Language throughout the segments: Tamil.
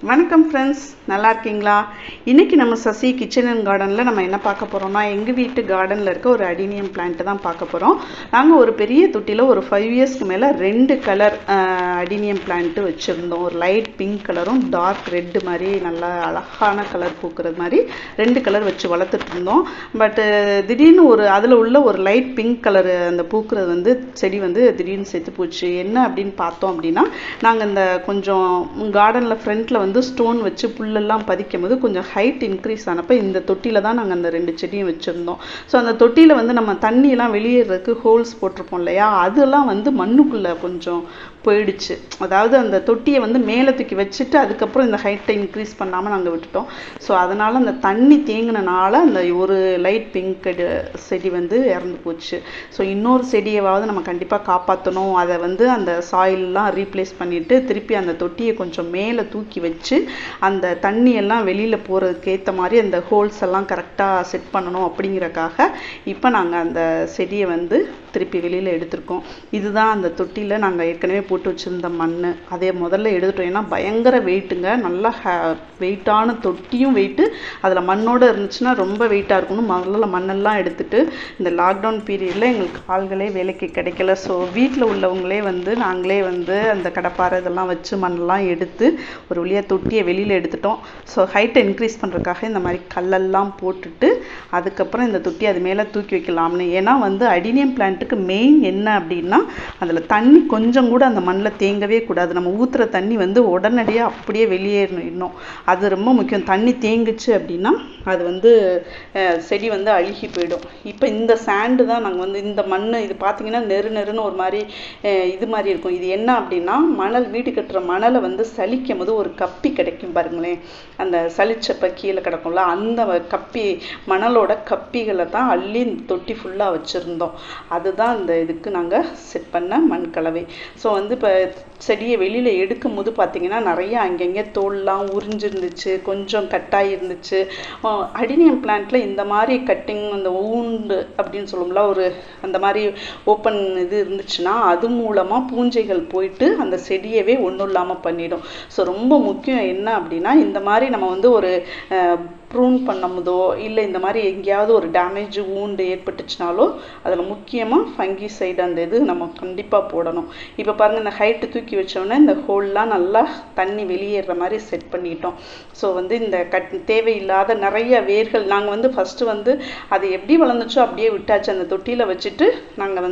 வணக்கம் ஃப்ரெண்ட்ஸ், நல்லா இருக்கீங்களா? இன்றைக்கி நம்ம சசி கிச்சன் அண்ட் கார்டனில் நம்ம என்ன பார்க்க போகிறோம்னா, எங்கள் வீட்டு கார்டனில் இருக்க ஒரு அடினியம் பிளான்ட்டு தான் பார்க்க போகிறோம். நாங்கள் ஒரு பெரிய தொட்டியில் ஒரு 5 இயர்ஸ்க்கு மேலே 2 கலர் அடினியம் பிளான்ட்டு வச்சுருந்தோம். ஒரு லைட் பிங்க் கலரும் டார்க் ரெட்டு மாதிரி நல்லா அழகான கலர் பூக்கிறது மாதிரி 2 கலர் வச்சு வளர்த்துட்டு இருந்தோம். பட்டு திடீர்னு அதில் உள்ள ஒரு லைட் பிங்க் கலர் அந்த பூக்கிறது செடி திடீர்னு செத்து போச்சு. என்ன அப்படின்னு பார்த்தோம் அப்படின்னா, நாங்கள் இந்த கொஞ்சம் கார்டனில் ஃப்ரண்ட்டில் ஸ்டோன் வச்சு புல்லெல்லாம் பதிக்கும் போது கொஞ்சம் ஹைட் இன்க்ரீஸ் ஆனப்போ இந்த தொட்டியில் தான் நாங்கள் அந்த 2 செடியும் வச்சுருந்தோம். ஸோ அந்த தொட்டியில் நம்ம தண்ணியெல்லாம் வெளியேறதுக்கு ஹோல்ஸ் போட்டிருப்போம் இல்லையா, அதெல்லாம் மண்ணுக்குள்ளே கொஞ்சம் போயிடுச்சு. அதாவது அந்த தொட்டியை மேலே தூக்கி வச்சுட்டு அதுக்கப்புறம் இந்த ஹைட்டை இன்க்ரீஸ் பண்ணாமல் நாங்கள் விட்டுட்டோம். ஸோ அதனால் அந்த தண்ணி தேங்கினால அந்த ஒரு லைட் பிங்க் செடி இறந்து போச்சு. ஸோ இன்னொரு செடியவாவது நம்ம கண்டிப்பாக காப்பாற்றணும். அதை அந்த சாயிலெலாம் ரீப்ளேஸ் பண்ணிவிட்டு திருப்பி அந்த தொட்டியை கொஞ்சம் மேலே தூக்கி வச்சு அந்த தண்ணியெல்லாம் வெளியில் போகிறதுக்கு ஏற்ற மாதிரி அந்த ஹோல்ஸ் எல்லாம் கரெக்டாக செட் பண்ணணும் அப்படிங்கிறக்காக இப்போ நாங்கள் அந்த செடியை திருப்பி வெளியில் எடுத்திருக்கோம். இதுதான் அந்த தொட்டியில் நாங்கள் ஏற்கனவே போட்டு வச்சுருந்த மண். அதே முதல்ல எடுத்துட்டோம். ஏன்னா பயங்கர வெயிட்டுங்க, நல்லா வெயிட்டான தொட்டியும் வெயிட்டு, அதில் மண்ணோடு இருந்துச்சுன்னா ரொம்ப வெயிட்டாக இருக்கணும். முதல்ல மண்ணெல்லாம் எடுத்துட்டு இந்த லாக்டவுன் பீரியடில் எங்களுக்கு ஆள்களே வேலைக்கு கிடைக்கல. ஸோ வீட்டில் உள்ளவங்களே நாங்களே அந்த கடப்பாறை இதெல்லாம் வச்சு மண்ணெல்லாம் எடுத்து ஒரு வழியாக தொட்டியை வெளியில் எடுத்துட்டோம். ஸோ ஹைட்டை இன்க்ரீஸ் பண்ணுறதுக்காக இந்த மாதிரி கல்லெல்லாம் போட்டுட்டு அதுக்கப்புறம் இந்த தொட்டியை அது மேலே தூக்கி வைக்கலாம்னு. ஏன்னா அடினியம் பிளான்ட்டுக்கு மெயின் என்ன அப்படின்னா, அதில் தண்ணி கொஞ்சம் கூட அந்த மண்ணில் தேங்கவே கூடாது. நம்ம ஊற்றுற தண்ணி உடனடியாக அப்படியே வெளியேறணும். இன்னும் அது ரொம்ப முக்கியம். தண்ணி தேங்குச்சு அப்படின்னா அது செடி அழுகி போயிடும். இப்போ இந்த சாண்டு தான் நாங்கள் இந்த மண் இது பார்த்தீங்கன்னா நெருன்னு ஒரு மாதிரி இது மாதிரி இருக்கும். இது என்ன அப்படின்னா, மணல், வீடு கட்டுற மணலை சலிக்கும் போது ஒரு கப்பி கிடைக்கும் பாருங்களேன். அந்த சலிச்சப்ப கீழே கிடக்கும்ல, அந்த கப்பி மணலோட கப்பிகளை தான் அள்ளி தொட்டி ஃபுல்லாக வச்சுருந்தோம். அதுதான் இந்த இதுக்கு நாங்கள் செட் பண்ண மண் கலவை. ஸோ இப்போ செடியை வெளியில் எடுக்கும் போது பார்த்தீங்கன்னா நிறைய அங்கங்கே தோல்லாம் உறிஞ்சிருந்துச்சு, கொஞ்சம் கட்டாகி இருந்துச்சு. அடினியம் பிளான்ட்டில் இந்த மாதிரி கட்டிங் அந்த ஊண்டு அப்படின்னு சொல்லுவோம்ல, ஒரு அந்த மாதிரி ஓப்பன் இது இருந்துச்சுன்னா அது மூலமாக பூஞ்சைகள் போயிட்டு அந்த செடியவே ஒன்றும் இல்லாமல் பண்ணிடும். ஸோ ரொம்ப முக்கியம் என்ன அப்படின்னா, இந்த மாதிரி நம்ம ஒரு ப்ரூன் பண்ணும்போதோ இல்லை இந்த மாதிரி எங்கேயாவது ஒரு டேமேஜ் ஊண்டு ஏற்பட்டுச்சுனாலோ அதில் முக்கியமாக ஃபங்கிசைடு அந்த இது நம்ம கண்டிப்பாக போடணும். இப்போ பாருங்கள், இந்த ஹைட்டு தூக்கி வச்சோன்னே இந்த ஹோல்லாம் நல்லா தண்ணி வெளியேற மாதிரி செட் பண்ணிட்டோம். ஸோ இந்த தேவையில்லாத நிறைய வேர்கள் நாங்கள் ஃபஸ்ட்டு அது எப்படி வளர்ந்துச்சோ அப்படியே விட்டாச்சு. அந்த தொட்டியில் வச்சுட்டு நாங்கள்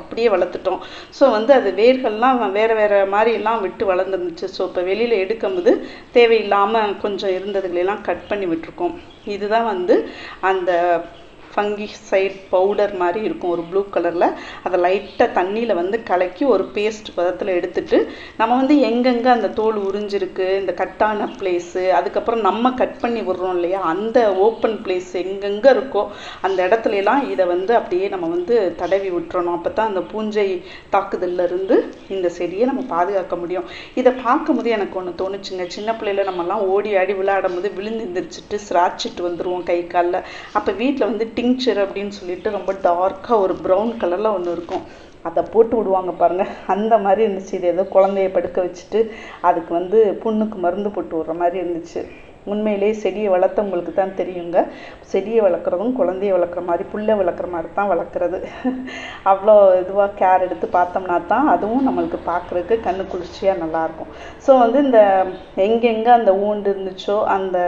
அப்படியே வளர்த்துட்டோம். ஸோ அது வேர்கள்லாம் வேறு மாதிரிலாம் விட்டு வளர்ந்துருந்துச்சு. ஸோ இப்போ வெளியில் எடுக்கும்போது தேவையில்லாமல் கொஞ்சம் இருந்ததுகளெல்லாம் கட் பண்ணி விட்டுருக்கோம். இதுதான் அந்த ஃபங்கிசைட் பவுடர் மாதிரி இருக்கும், ஒரு ப்ளூ கலரில். அதை லைட்டாக தண்ணியில் கலக்கி ஒரு பேஸ்ட் பதத்தில் எடுத்துட்டு நம்ம எங்கெங்கே அந்த தோல் உறிஞ்சிருக்கு, இந்த கட்டான பிளேஸு, அதுக்கப்புறம் நம்ம கட் பண்ணி விடுறோம் இல்லையா, அந்த ஓப்பன் பிளேஸ் எங்கெங்கே இருக்கோ அந்த இடத்துலலாம் இதை அப்படியே நம்ம தடவி விட்டுறணும். அப்போ தான் அந்த பூஞ்சை தாக்குதல்லேருந்து இந்த செடியை நம்ம பாதுகாக்க முடியும். இதை பார்க்கும்போது எனக்கு ஒன்று தோணுச்சுங்க. சின்ன பிள்ளையில நம்மலாம் ஓடி ஆடி விளையாடும் போது விழுந்து எந்திரிச்சிட்டு ஸ்ராச்சிட்டு வந்துடுவோம் கை காலில். அப்போ வீட்டில் டிங்க்சர் அப்படின்னு சொல்லிட்டு ரொம்ப டார்க்காக ஒரு ப்ரௌன் கலரில் ஒன்று இருக்கும், அதை போட்டு விடுவாங்க பாருங்கள். அந்த மாதிரி இருந்துச்சு. இது ஏதோ குழந்தைய படுக்க வச்சுட்டு அதுக்கு புண்ணுக்கு மருந்து போட்டு விடுற மாதிரி இருந்துச்சு. உண்மையிலேயே செடியை வளர்த்தவங்களுக்கு தான் தெரியுங்க, செடியை வளர்க்குறதும் குழந்தைய வளர்க்குற மாதிரி புல்லை வளர்க்குற மாதிரி தான் வளர்க்குறது. அவ்வளோ இதுவாக கேர் எடுத்து பார்த்தோம்னா தான் அதுவும் நம்மளுக்கு பார்க்குறதுக்கு கண்ணு குளிர்ச்சியாக நல்லாயிருக்கும். ஸோ இந்த எங்கெங்கே அந்த ஊண்டு இருந்துச்சோ அந்த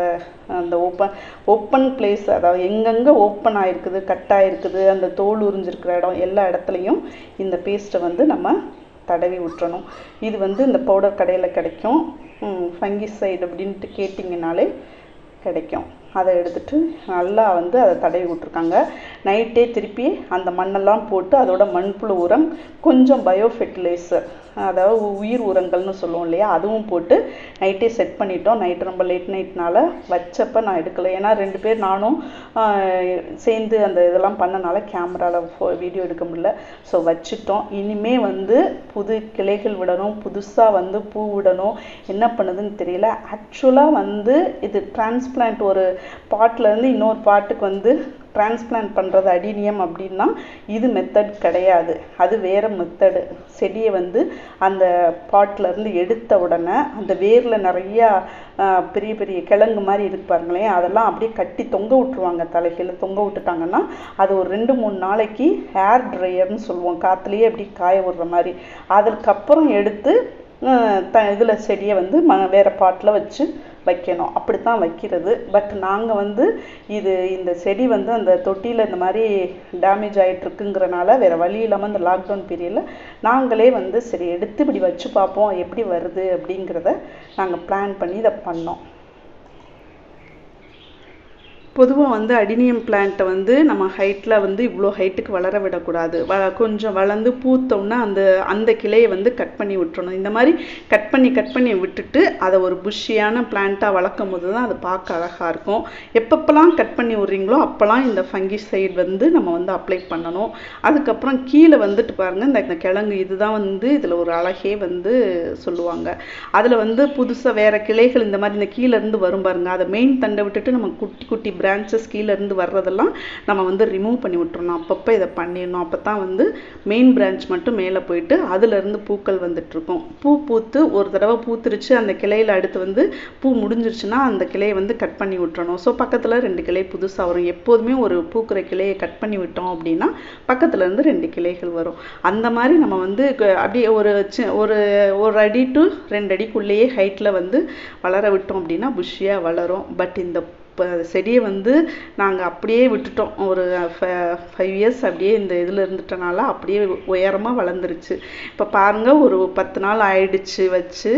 அந்த ஓப்பன் பிளேஸ், அதாவது எங்கெங்கே ஓப்பன் ஆகிருக்குது, கட் ஆகிருக்குது, அந்த தோல் உறிஞ்சிருக்கிற இடம் எல்லா இடத்துலையும் இந்த பேஸ்ட்டை நம்ம தடவி விட்டுறணும். இது இந்த பவுடர் கடையில் கிடைக்கும். ஃபங்கிசைடு அப்படின்ட்டு கேட்டிங்கனாலே கிடைக்கும். அதை எடுத்துகிட்டு நல்லா அதை தடவி விட்ருக்காங்க. நைட்டே திருப்பி அந்த மண்ணெல்லாம் போட்டு அதோட மண்புழு உரம், கொஞ்சம் பயோ ஃபெர்டிலைசர், அதாவது உயிர் உரங்கள்னு சொல்லுவோம் இல்லையா, அதுவும் போட்டு நைட்டே செட் பண்ணிட்டோம். நைட்டு ரொம்ப லேட் நைட்னால வச்சப்போ நான் எடுக்கலை. ஏன்னா 2 பேர் நானும் சேர்ந்து அந்த இதெல்லாம் பண்ணனால கேமராவில் வீடியோ எடுக்க முடியல. ஸோ வச்சுட்டோம். இனிமே புது கிளைகள் விடணும், புதுசாக பூ விடணும். என்ன பண்ணுதுன்னு தெரியல. ஆக்சுவலாக இது டிரான்ஸ்பிளான்ட் ஒரு பாட்லேருந்து இன்னொரு பாட்டுக்கு டிரான்ஸ்பிளான்ட் பண்ணுறது அடினியம் அப்படின்னா இது மெத்தட் கிடையாது, அது வேறு மெத்தடு. செடியை அந்த பாட்டிலேருந்து எடுத்த உடனே அந்த வேரில் நிறையா பெரிய பெரிய கிழங்கு மாதிரி இருக்கு பாருங்களேன், அதெல்லாம் அப்படியே கட்டி தொங்க விட்டுருவாங்க. தலைகீழ தொங்க விட்டுட்டாங்கன்னா அது ஒரு 2-3 நாளைக்கு ஹேர் ட்ரையர்னு சொல்லுவோம், காற்றுலேயே அப்படி காய விடுற மாதிரி. அதுக்கப்புறம் எடுத்து இதில் செடியை வந்து வேறு பாட்டில் வச்சு வைக்கணும். அப்படித்தான் வைக்கிறது. பட் நாங்கள் வந்து இந்த செடி வந்து அந்த தொட்டியில் இந்த மாதிரி டேமேஜ் ஆகிட்டு இருக்குங்கிறனால வேறு வழி இல்லாமல் இந்த லாக்டவுன் பீரியடில் நாங்களே வந்து சரி எடுத்து இப்படி வச்சு பார்ப்போம் எப்படி வருது அப்படிங்கிறத நாங்கள் பிளான் பண்ணி இதை பண்ணோம். பொதுவாக வந்து அடினியம் பிளான்ட்டை வந்து நம்ம ஹைட்டில் வந்து இவ்வளோ ஹைட்டுக்கு வளர விடக்கூடாது. கொஞ்சம் வளர்ந்து பூத்தோன்னா அந்த கிளையை வந்து கட் பண்ணி விட்டுறணும். இந்த மாதிரி கட் பண்ணி விட்டுட்டு அதை ஒரு புஷ்ஷியான பிளான்ட்டாக வளர்க்கும் போது தான் அது பார்க்க அழகாக இருக்கும். எப்பப்பெல்லாம் கட் பண்ணி விட்றீங்களோ அப்போல்லாம் இந்த ஃபங்கிசைட் வந்து நம்ம வந்து அப்ளை பண்ணணும். அதுக்கப்புறம் கீழே வந்துட்டு பாருங்கள், இந்த கிழங்கு இதுதான் வந்து இதில் ஒரு அழகே வந்து சொல்லுவாங்க. அதில் வந்து புதுசாக வேறு கிளைகள் இந்த மாதிரி இந்த கீழேருந்து வரும் பாருங்கள், அதை மெயின் தண்டை விட்டுட்டு நம்ம குட்டி குட்டி பிரான்ச்சஸ் கீழேருந்து வர்றதெல்லாம் நம்ம வந்து ரிமூவ் பண்ணி விட்டுறணும். அப்பப்போ இதை பண்ணிடணும். அப்போ தான் வந்து மெயின் பிரான்ச் மட்டும் மேலே போயிட்டு அதுலேருந்து பூக்கள் வந்துட்டுருக்கும். பூத்து ஒரு தடவை பூத்துருச்சு, அந்த கிளையில் அடுத்து வந்து பூ முடிஞ்சிருச்சுன்னா அந்த கிளையை வந்து கட் பண்ணி விட்டுறணும். ஸோ பக்கத்தில் 2 கிளை புதுசாக வரும். எப்போதுமே ஒரு பூக்கிற கிளையை கட் பண்ணி விட்டோம் அப்படின்னா பக்கத்துலேருந்து 2 கிளைகள் வரும். அந்த மாதிரி நம்ம வந்து அப்படியே ஒரு அடி டு 2 அடிக்குள்ளேயே ஹைட்டில் வந்து வளர விட்டோம் அப்படின்னா புஷ்ஷியாக வளரும். பட் இந்த செடியை வந்து நாங்கள் அப்படியே விட்டுட்டோம். ஒரு 5 இயர்ஸ் அப்படியே இந்த இதில் இருந்துட்டனால அப்படியே உயரமாக வளர்ந்துருச்சு. இப்போ பாருங்கள், ஒரு 10 நாள் ஆயிடுச்சு வச்சு.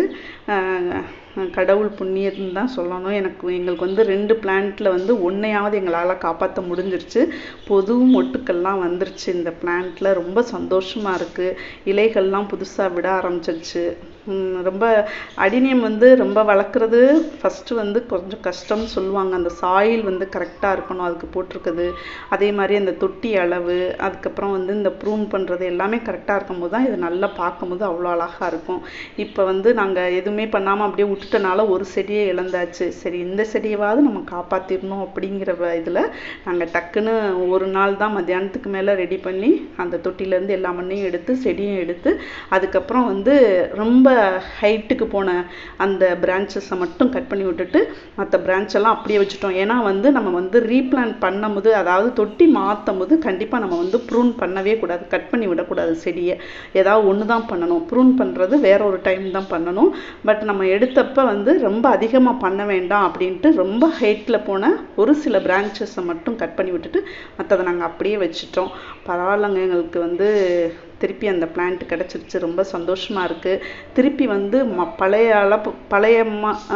கடவுள் புண்ணியத்துன்னு தான் சொல்லணும். எங்களுக்கு வந்து 2 பிளான்ட்டில் வந்து ஒன்றையாவது எங்களால் காப்பாற்ற முடிஞ்சிருச்சு. பொது மொட்டுக்கள்லாம் வந்துருச்சு இந்த பிளான்ட்டில். ரொம்ப சந்தோஷமாக இருக்குது. இலைகள்லாம் புதுசாக விட ஆரம்பிச்சிருச்சு. ரொம்ப அடினியம் வந்து ரொம்ப வளர்க்குறது ஃபஸ்ட்டு வந்து கொஞ்சம் கஷ்டம்னு சொல்லுவாங்க. அந்த சாயில் வந்து கரெக்டாக இருக்கணும் அதுக்கு போட்டிருக்குது. அதே மாதிரி அந்த தொட்டி அளவு, அதுக்கப்புறம் வந்து இந்த ப்ரூன் பண்ணுறது எல்லாமே கரெக்டாக இருக்கும்போது தான் இது நல்லா பார்க்கும்போது அவ்வளோ அழகாக இருக்கும். இப்போ வந்து நாங்கள் எதுவுமே பண்ணாமல் அப்படியே விட்டுட்டனால ஒரு செடியை இழந்தாச்சு. சரி, இந்த செடியவாவது நம்ம காப்பாற்றிடணும் அப்படிங்கிற இதில் நாங்கள் டக்குன்னு ஒரு நாள் தான் மத்தியானத்துக்கு மேலே ரெடி பண்ணி அந்த தொட்டிலேருந்து எல்லா மண்ணையும் எடுத்து செடியும் எடுத்து அதுக்கப்புறம் வந்து ரொம்ப ஹைட்டுக்கு போன அந்த பிரான்ச்சஸை மட்டும் கட் பண்ணி விட்டுட்டு மற்ற பிரான்ச்செல்லாம் அப்படியே வச்சுட்டோம். ஏன்னா வந்து நம்ம வந்து ரீப்ளான்ட் பண்ணும்போது, அதாவது தொட்டி மாற்றும் போது கண்டிப்பாக நம்ம வந்து ப்ரூன் பண்ணவே கூடாது, கட் பண்ணி விடக்கூடாது செடியை. ஏதாவது ஒன்று தான் பண்ணணும். ப்ரூன் பண்ணுறது வேற ஒரு டைம் தான் பண்ணணும். பட் நம்ம எடுத்தப்போ வந்து ரொம்ப அதிகமாக பண்ண வேண்டாம் அப்படின்ட்டு ரொம்ப ஹைட்டில் போன ஒரு சில பிரான்ச்சஸை மட்டும் கட் பண்ணி விட்டுட்டு மற்றதை நாங்கள் அப்படியே வச்சுட்டோம். பரவாயில்லைங்க, எங்களுக்கு வந்து திருப்பி அந்த பிளான்ட் கிடச்சிருச்சு. ரொம்ப சந்தோஷமாக இருக்குது. திருப்பி வந்து பழைய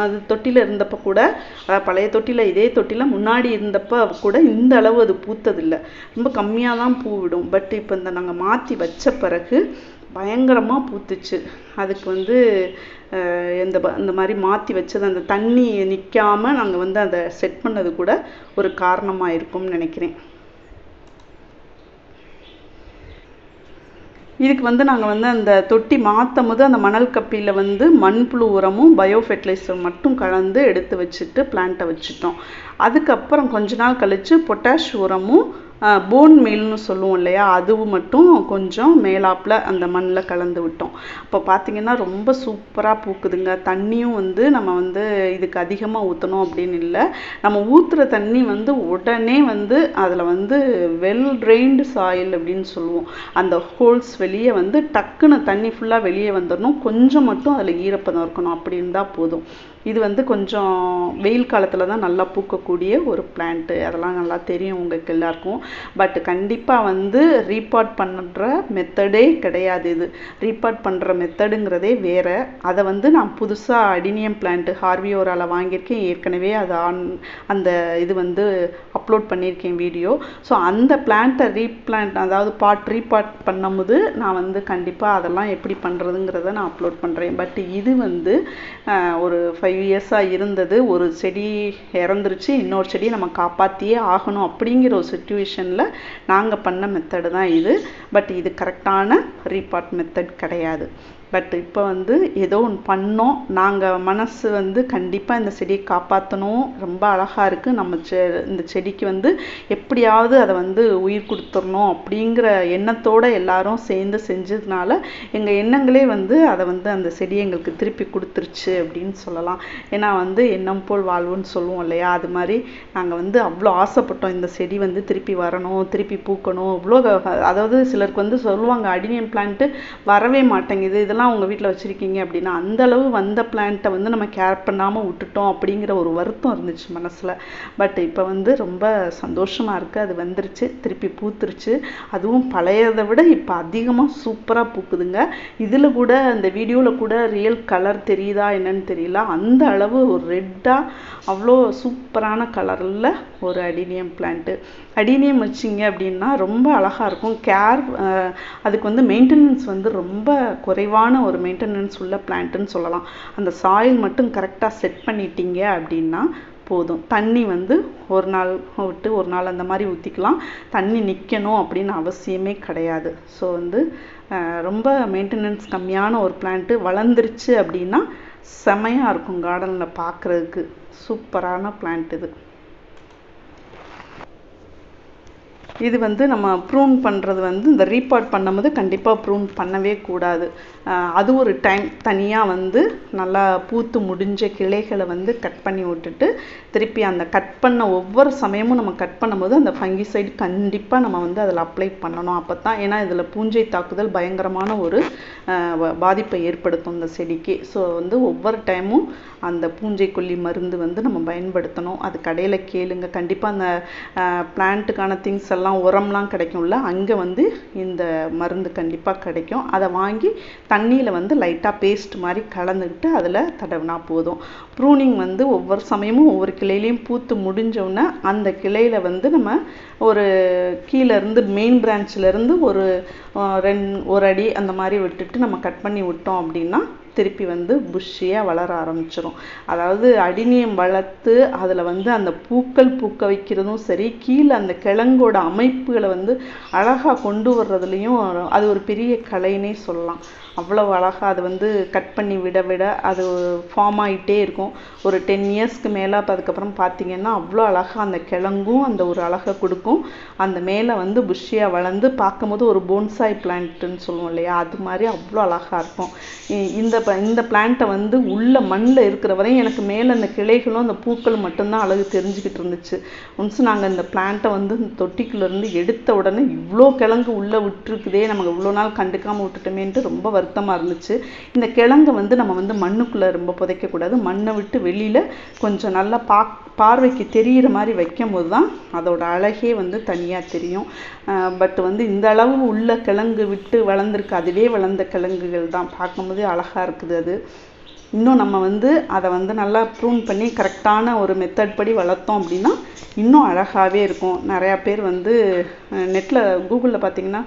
அது தொட்டியில் இருந்தப்போ கூட, அதாவது பழைய தொட்டியில் இதே தொட்டியில் முன்னாடி இருந்தப்போ கூட இந்த அளவு அது பூத்ததில்லை. ரொம்ப கம்மியாக தான் பூ விடும். பட் இப்போ நாங்கள் மாற்றி வச்ச பிறகு பயங்கரமாக பூத்துச்சு. அதுக்கு வந்து இந்த மாதிரி மாற்றி வச்சது அந்த தண்ணி நிற்காமல் நாங்கள் வந்து அதை செட் பண்ணது கூட ஒரு காரணமாக இருக்கும்னு நினைக்கிறேன். இதுக்கு வந்து நாங்கள் வந்து அந்த தொட்டி மாற்றும் போது அந்த மணல் கப்பியில் வந்து மண்புழு உரமும் பயோ ஃபெர்டிலைசர் மட்டும் கலந்து எடுத்து வச்சுட்டு பிளான்ட்டை வச்சுட்டோம். அதுக்கப்புறம் கொஞ்ச நாள் கழித்து பொட்டாஷ் உரமும் போன் மீல்னு சொல்லுவோம் இல்லையா, அதுவும் மட்டும் கொஞ்சம் மேலாப்பில் அந்த மண்ணில் கலந்து விட்டோம். அப்போ பார்த்திங்கன்னா ரொம்ப சூப்பராக பூக்குதுங்க. தண்ணியும் வந்து நம்ம வந்து இதுக்கு அதிகமாக ஊற்றணும் அப்படின்னு இல்லை. நம்ம ஊற்றுற தண்ணி வந்து உடனே வந்து அதில் வந்து வெல் ட்ரெயின்டு சாயில் அப்படின்னு சொல்லுவோம். அந்த ஹோல்ஸ் வெளியே வந்து டக்குன்னு தண்ணி ஃபுல்லாக வெளியே வந்துடணும். கொஞ்சம் மட்டும் அதில் ஈரப்பதம் இருக்கணும். அப்படி இருந்தால் போதும். இது வந்து கொஞ்சம் வெயில் காலத்தில் தான் நல்லா பூக்கக்கூடிய ஒரு பிளான்ட்டு. அதெல்லாம் நல்லா தெரியும் உங்களுக்கு எல்லாருக்கும். பட் கண்டிப்பாக வந்து ரீபாட் பண்ணுற மெத்தடே கிடையாது. இது ரீபாட் பண்ணுற மெத்தடுங்கிறதே வேறு. அதை வந்து நான் புதுசாக அடினியம் பிளான்ட்டு ஹார்வியோரால் வாங்கியிருக்கேன். ஏற்கனவே அது அந்த இது வந்து அப்லோட் பண்ணியிருக்கேன் வீடியோ. ஸோ அந்த பிளான்ட்டை அதாவது ரீபாட் பண்ணும்போது நான் வந்து கண்டிப்பாக அதெல்லாம் எப்படி பண்ணுறதுங்கிறத நான் அப்லோட் பண்ணுறேன். பட் இது வந்து ஒரு 5 இயர்ஸாக இருந்தது. ஒரு செடி இறந்துருச்சு, இன்னொரு செடியை நம்ம காப்பாற்றியே ஆகணும் அப்படிங்கிற ஒரு சிச்சுவேஷனில் நாங்கள் பண்ண மெத்தடு தான் இது. பட் இது கரெக்டான ரீபாட் மெத்தட் கிடையாது. பட் இப்போ வந்து ஏதோ ஒன்று பண்ணோம். நாங்கள் மனசு வந்து கண்டிப்பாக இந்த செடியை காப்பாற்றணும், ரொம்ப அழகாக இருக்குது, நம்ம இந்த செடிக்கு வந்து எப்படியாவது அதை வந்து உயிர் கொடுத்துடணும் அப்படிங்கிற எண்ணத்தோடு எல்லாரும் சேர்ந்து செஞ்சதுனால எங்கள் எண்ணங்களே வந்து அதை வந்து அந்த செடியை எங்களுக்கு திருப்பி கொடுத்துருச்சு அப்படின்னு சொல்லலாம். ஏன்னா வந்து எண்ணம் போல் வாழ்வுன்னு சொல்லுவோம் இல்லையா, அது மாதிரி நாங்கள் வந்து அவ்வளோ ஆசைப்பட்டோம் இந்த செடி வந்து திருப்பி வரணும், திருப்பி பூக்கணும். இவ்வளோ அதாவது சிலருக்கு வந்து சொல்லுவாங்க அடினியம் பிளான்ட்டு வரவே மாட்டேங்குது, இதெல்லாம் உங்கள் வீட்டில் வச்சுருக்கீங்க அப்படின்னா, அந்த அளவு வந்த பிளான்ட்டை வந்து நம்ம கேர் பண்ணாமல் விட்டுட்டோம் அப்படிங்கிற ஒரு வருத்தம் இருந்துச்சு மனசில். பட் இப்போ வந்து ரொம்ப சந்தோஷமாக இருக்குது, அது வந்துருச்சு, திருப்பி பூத்துருச்சு. அதுவும் பழையதை விட இப்போ அதிகமாக சூப்பராக பூக்குதுங்க. இதில் கூட இந்த வீடியோவில் கூட ரியல் கலர் தெரியுதா என்னன்னு தெரியல, அந்த அளவு ஒரு ரெட்டாக அவ்வளோ சூப்பரான கலரில் ஒரு அடினியம் பிளான்ட்டு. அடினியம் வச்சிங்க அப்படின்னா ரொம்ப அழகாக இருக்கும். அதுக்கு வந்து மெயின்டெனன்ஸ் வந்து ரொம்ப குறைவான ஒரு மெயின்டெனன்ஸ் உள்ள பிளான்ட்டுன்னு சொல்லலாம். அந்த சாயில் மட்டும் கரெக்டாக செட் பண்ணிட்டீங்க அப்படின்னா போதும். தண்ணி வந்து ஒரு நாள் விட்டு ஒரு நாள் அந்த மாதிரி ஊற்றிக்கலாம், தண்ணி நிற்கணும் அப்படின்னு அவசியமே கிடையாது. ஸோ வந்து ரொம்ப மெயின்டெனன்ஸ் கம்மியான ஒரு பிளான்ட்டு வளர்ந்துருச்சு அப்படின்னா செமையாக இருக்கும் கார்டனில் பார்க்குறதுக்கு. சூப்பரான பிளான்ட் இது. இது வந்து நம்ம ப்ரூன் பண்ணுறது வந்து இந்த ரீபாட் பண்ணும்போது கண்டிப்பாக ப்ரூன் பண்ணவே கூடாது. அது ஒரு டைம் தனியாக வந்து நல்லா பூத்து முடிஞ்ச கிளைகளை வந்து கட் பண்ணி விட்டுட்டு திருப்பி அந்த கட் பண்ண ஒவ்வொரு சமயமும் நம்ம கட் பண்ணும்போது அந்த ஃபங்கிசைடு கண்டிப்பாக நம்ம வந்து அதில் அப்ளை பண்ணணும். அப்போ தான், ஏன்னா இதில் பூஞ்சை தாக்குதல் பயங்கரமான ஒரு பாதிப்பை ஏற்படுத்தும் இந்த செடிக்கு. ஸோ வந்து ஒவ்வொரு டைமும் அந்த பூஞ்சைக்கொல்லி மருந்து வந்து நம்ம பயன்படுத்தணும். அது கடையில் கேளுங்க, கண்டிப்பாக அந்த பிளான்ட்டுக்கான திங்ஸ் எல்லாம் உரம்லாம் கிடைக்கும்ல, அங்கே வந்து இந்த மருந்து கண்டிப்பாக கிடைக்கும். அதை வாங்கி தண்ணியில் வந்து லைட்டாக பேஸ்ட் மாதிரி கலந்துக்கிட்டு அதில் தடவினா போதும். ப்ரூனிங் வந்து ஒவ்வொரு சமயமும் ஒவ்வொரு கிளையிலையும் பூத்து முடிஞ்சோடனே அந்த கிளையில் வந்து நம்ம ஒரு கீழேருந்து மெயின் பிரான்ச்சிலேருந்து ஒரு அடி அந்த மாதிரி விட்டுட்டு நம்ம கட் பண்ணி விட்டோம் அப்படின்னா திருப்பி வந்து புஷ்ஷியாக வளர ஆரம்பிச்சிடும். அதாவது அடினியம் வளர்த்து அதில் வந்து அந்த பூக்கள் பூக்க வைக்கிறதும் சரி, கீழே அந்த கிழங்கோட அமைப்புகளை வந்து அழகாக கொண்டு வர்றதுலையும் அது ஒரு பெரிய கலைன்னே சொல்லலாம். அவ்வளோ அழகாக அது வந்து கட் பண்ணி விட விட அது ஃபார்ம் ஆகிட்டே இருக்கும். ஒரு 10 இயர்ஸ்க்கு மேலே அதுக்கப்புறம் பார்த்தீங்கன்னா அவ்வளோ அழகாக அந்த கிழங்கும் அந்த ஒரு அழகை கொடுக்கும். அந்த மேலே வந்து புஷ்ஷியாக வளர்ந்து பார்க்கும்போது ஒரு போன்சாய் பிளான்ட்டுன்னு சொல்லுவோம் இல்லையா, அது மாதிரி அவ்வளோ அழகாக இருக்கும். இந்த பிளான்ட்டை வந்து உள்ள மண்ணில் இருக்கிற வரையும் எனக்கு மேலே அந்த கிளைகளும் அந்த பூக்களும் மட்டும்தான் அழகு தெரிஞ்சுக்கிட்டு இருந்துச்சு. ஒன்ஸ் நாங்கள் இந்த பிளான்ட்டை வந்து இந்த தொட்டிக்குள்ளேருந்து எடுத்த உடனே இவ்வளோ கிழங்கு உள்ளே விட்டுருக்குதே, நமக்கு இவ்வளோ நாள் கண்டுக்காமல் விட்டுட்டோமேன்ட்டு ரொம்ப வருத்தமாக இருந்துச்சு. இந்த கிழங்கை வந்து நம்ம வந்து மண்ணுக்குள்ளே ரொம்ப புதைக்கக்கூடாது, மண்ணை விட்டு வெளியில் கொஞ்சம் நல்லா பார்வைக்கு தெரிகிற மாதிரி வைக்கும் போது தான் அதோட அழகே வந்து தனியாக தெரியும். பட் வந்து இந்த அளவு உள்ள கிழங்கு விட்டு வளர்ந்துருக்கு, அதுவே வளர்ந்த கிழங்குகள் தான், பார்க்கும்போது அழகாக இருக்குது. அது இன்னும் நம்ம வந்து அதை வந்து நல்லா ப்ரூன் பண்ணி கரெக்டான ஒரு மெத்தட் படி வளர்த்தோம் அப்படின்னா இன்னும் அழகாகவே இருக்கும். நிறையா பேர் வந்து நெட்டில் கூகுளில் பார்த்தீங்கன்னா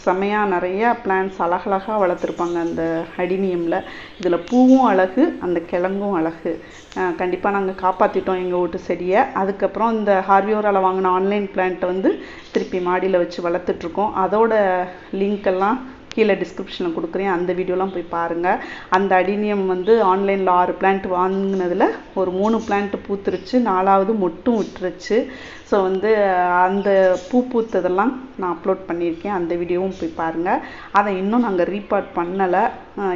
செம்மையாக நிறையா பிளான்ஸ் அழகழகாக வளர்த்துருப்பாங்க அந்த அடினியமில். இதில் பூவும் அழகு, அந்த கிழங்கும் அழகு. கண்டிப்பாக நாங்கள் காப்பாற்றிட்டோம் எங்கள் வீட்டு செடியை. அதுக்கப்புறம் இந்த ஹார்வியோரால் வாங்கின ஆன்லைன் பிளான்ட்டை வந்து திருப்பி மாடியில் வச்சு வளர்த்துட்ருக்கோம். அதோட லிங்க்கெல்லாம் கீழே டிஸ்கிரிப்ஷனில் கொடுக்குறேன், அந்த வீடியோலாம் போய் பாருங்கள். அந்த அடினியம் வந்து ஆன்லைனில் 6 பிளான்ட் வாங்கினதில் ஒரு 3 பிளான்ட் பூத்துருச்சு, 4வது மொட்டும் விட்டுருச்சு. ஸோ வந்து அந்த பூத்ததெல்லாம் நான் அப்லோட் பண்ணியிருக்கேன், அந்த வீடியோவும் போய் பாருங்கள். அதை இன்னும் நாங்கள் ரீபாட் பண்ணலை,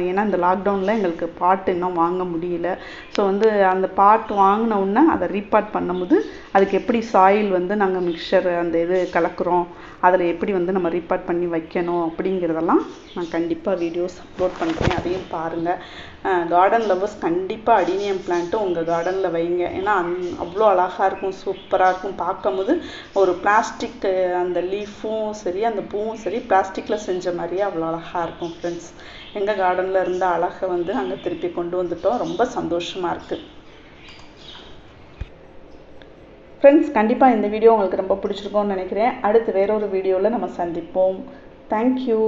ஏன்னா இந்த லாக்டவுனில் எங்களுக்கு பாட் இன்னும் வாங்க முடியல. ஸோ வந்து அந்த பாட் வாங்கின உடனே அதை ரீபாட் பண்ணும்போது அதுக்கு எப்படி சாயில் வந்து நாங்கள் மிக்சர் அந்த இது கலக்கிறோம், அதில் எப்படி வந்து நம்ம ரீபாட் பண்ணி வைக்கணும் அப்படிங்கிறதெல்லாம் நான் கண்டிப்பாக வீடியோஸ் அப்லோட் பண்ணுறேன், அதையும் பாருங்கள். கார்டன் லவ்வர்ஸ் கண்டிப்பாக அடினியம் பிளான்ட்டு உங்கள் கார்டனில் வைங்க, ஏன்னா அவ்வளோ அழகாக இருக்கும், சூப்பராக இருக்கும். பார்க்கும்போது ஒரு பிளாஸ்டிக் அந்த லீஃபும் சரி அந்த பூவும் சரி பிளாஸ்டிக்கில் செஞ்ச மாதிரியே அவ்வளோ அழகாக இருக்கும். ஃப்ரெண்ட்ஸ், எங்கள் கார்டனில் இருந்த அழகை வந்து நாங்கள் திருப்பி கொண்டு வந்துட்டோம், ரொம்ப சந்தோஷமாக இருக்குது. ஃப்ரெண்ட்ஸ், கண்டிப்பாக இந்த வீடியோ உங்களுக்கு ரொம்ப பிடிச்சிருக்கும்னு நினைக்கிறேன். அடுத்து வேறொரு வீடியோவில் நம்ம சந்திப்போம். தேங்க்யூ.